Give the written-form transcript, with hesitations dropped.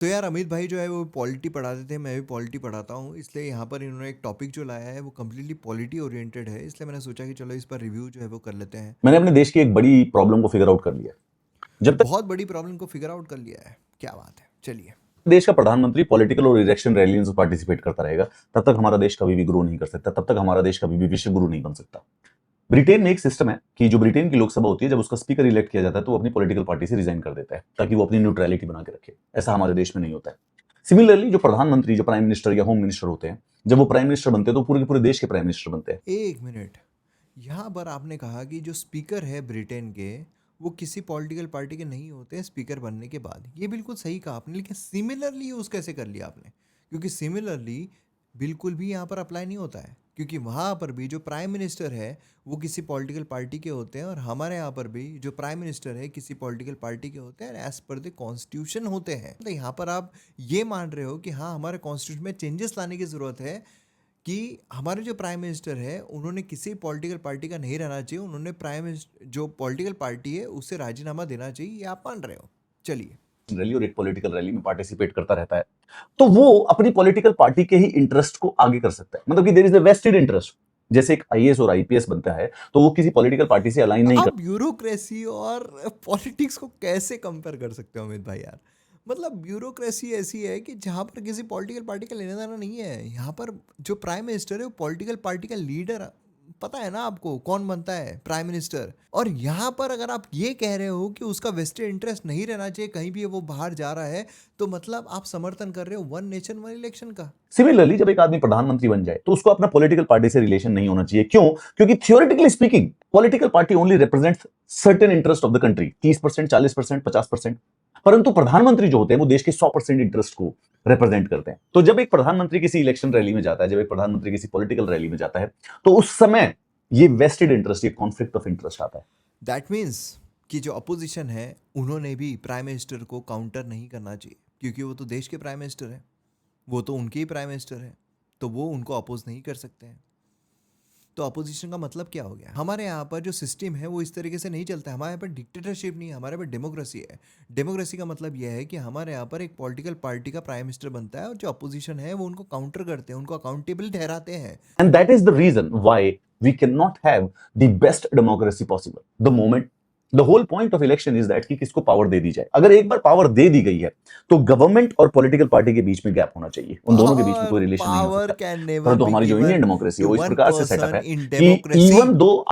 तो यार अमित भाई जो है वो पॉलिटी पढ़ाते थे, मैं भी पॉलिटी पढ़ाता हूँ, इसलिए यहाँ पर इन्होंने एक टॉपिक जो लाया है वो कम्प्लीटली पॉलिटी ओरिएंटेड है, इसलिए मैंने सोचा कि चलो इस पर रिव्यू जो है वो कर लेते हैं। मैंने अपने देश की एक बड़ी प्रॉब्लम को फिगर आउट कर लिया। जब तक बहुत बड़ी प्रॉब्लम को फिगर आउट कर लिया है, क्या बात है, चलिए। देश का प्रधानमंत्री पॉलिटिकल और इलेक्शन रैलियों में पार्टिसिपेट करता रहेगा, तब तक हमारा देश कभी भी ग्रो नहीं कर सकता, तब तक हमारा देश कभी भी विश्व गुरु नहीं बन सकता। ब्रिटेन में एक सिस्टम है कि जो ब्रिटेन की लोकसभा होती है, जब उसका स्पीकर इलेक्ट किया जाता है तो वो अपनी पॉलिटिकल पार्टी से रिजाइन कर देता है ताकि वो अपनी न्यूट्रलिटी बना के रखे। ऐसा हमारे देश में नहीं होता है। सिमिलरली जो प्रधानमंत्री, जो प्राइम मिनिस्टर या होम मिनिस्टर होते हैं, जब वो प्राइम मिनिस्टर बनते हैं तो पूरे के पूरे देश के प्राइम मिनिस्टर बनते हैं। एक मिनट, यहाँ पर आपने कहा कि जो स्पीकर है ब्रिटेन के वो किसी पॉलिटिकल पार्टी के नहीं होते हैं स्पीकर बनने के बाद, ये बिल्कुल सही कहा आपने, लेकिन सिमिलरली यूज़ कैसे कर लिया आपने? क्योंकि सिमिलरली बिल्कुल भी यहाँ पर अप्लाई नहीं होता है, क्योंकि वहाँ पर भी जो प्राइम मिनिस्टर है वो किसी पॉलिटिकल पार्टी के होते हैं और हमारे यहाँ पर भी जो प्राइम मिनिस्टर है किसी पॉलिटिकल पार्टी के होते हैं, एज पर द कॉन्स्टिट्यूशन होते हैं। तो यहाँ पर आप ये मान रहे हो कि हाँ हमारे कॉन्स्टिट्यूशन में चेंजेस लाने की ज़रूरत है कि हमारे जो प्राइम मिनिस्टर है उन्होंने किसी पॉलिटिकल पार्टी का नहीं रहना चाहिए, उन्होंने प्राइम मिनिस्टर जो पॉलिटिकल पार्टी है उससे राजीनामा देना चाहिए, ये आप मान रहे हो? चलिए। रैली और एक पॉलिटिकल रैली में पार्टिसिपेट करता रहता है, तो वो अपनी पॉलिटिकल पार्टी के ही इंटरेस्ट को आगे कर सकता है। मतलब कि there is a vested interest. जैसे एक आईएएस और आईपीएस बनता है तो वो किसी पॉलिटिकल पार्टी से अलाइन नहीं आप कर। ब्यूरोक्रेसी और पॉलिटिक्स को कैसे कंपेयर कर सकते हो अमित भाई यार? मतलब ब्यूरोक्रेसी ऐसी है कि जहाँ पर किसी पॉलिटिकल पार्टी का लेना देना नहीं है, यहाँ पर जो प्राइम मिनिस्टर है वो पॉलिटिकल पार्टी का लीडर, पता है ना आपको कौन बनता है प्राइम मिनिस्टर? और यहाँ पर अगर आप ये कह रहे हो कि उसका वेस्टेड इंटरेस्ट नहीं रहना चाहिए कहीं भी वो बाहर जा रहा है, तो मतलब आप समर्थन कर रहे हो वन नेशन वन इलेक्शन का। सिमिलरली जब एक आदमी प्रधानमंत्री बन जाए तो उसको अपना पॉलिटिकल पार्टी से रिलेशन नहीं होना चाहिए। क्यों? क्योंकि theoretically speaking political party only represents certain interest of the country, 30%, 40%, 50%। परंतु प्रधानमंत्री जो होते हैं वो देश के 100% इंटरेस्ट को रिप्रेजेंट करते हैं। तो जब एक प्रधानमंत्री किसी इलेक्शन रैली में जाता है, जब एक प्रधानमंत्री किसी पॉलिटिकल रैली में जाता है, तो उस समय ये वेस्टेड इंटरेस्ट, ये कॉन्फ्लिक्ट ऑफ इंटरेस्ट आता है। दैट मीन्स कि जो अपोजिशन है उन्होंने भी प्राइम मिनिस्टर को काउंटर नहीं करना चाहिए, क्योंकि वो तो देश के प्राइम मिनिस्टर है, वो तो उनके ही प्राइम मिनिस्टर है, तो वो उनको अपोज नहीं कर सकते हैं। तो अपोजिशन का मतलब क्या हो गया? हमारे यहाँ पर जो सिस्टम है वो इस तरीके से नहीं चलता है, हमारे यहाँ पर डिक्टेटरशिप नहीं है, हमारे यहाँ पर डेमोक्रेसी है। डेमोक्रेसी का मतलब यह है कि हमारे यहाँ पर एक पॉलिटिकल पार्टी का प्राइम मिनिस्टर बनता है और जो अपोजिशन है वो उनको काउंटर करते हैं, उनको अकाउंटेबल ठहराते हैं। And that is the reason why we cannot have the best democracy possible. The whole point of election is that कि किसको पावर दे दी जाए। अगर एक बार पावर दे दी गई है तो गवर्नमेंट और पॉलिटिकल पार्टी के बीच में गैप होना चाहिए, उन दोनों के बीच में कोई रिलेशन नहीं हो पावर सकता। कैन नेवर परंतु बी हमारी जो इंडियन गिवन डेमोक्रेसी है टू वो इस वन प्रकार से सेटअप पर्सन है इन कि डेमोक्रेसी। Even though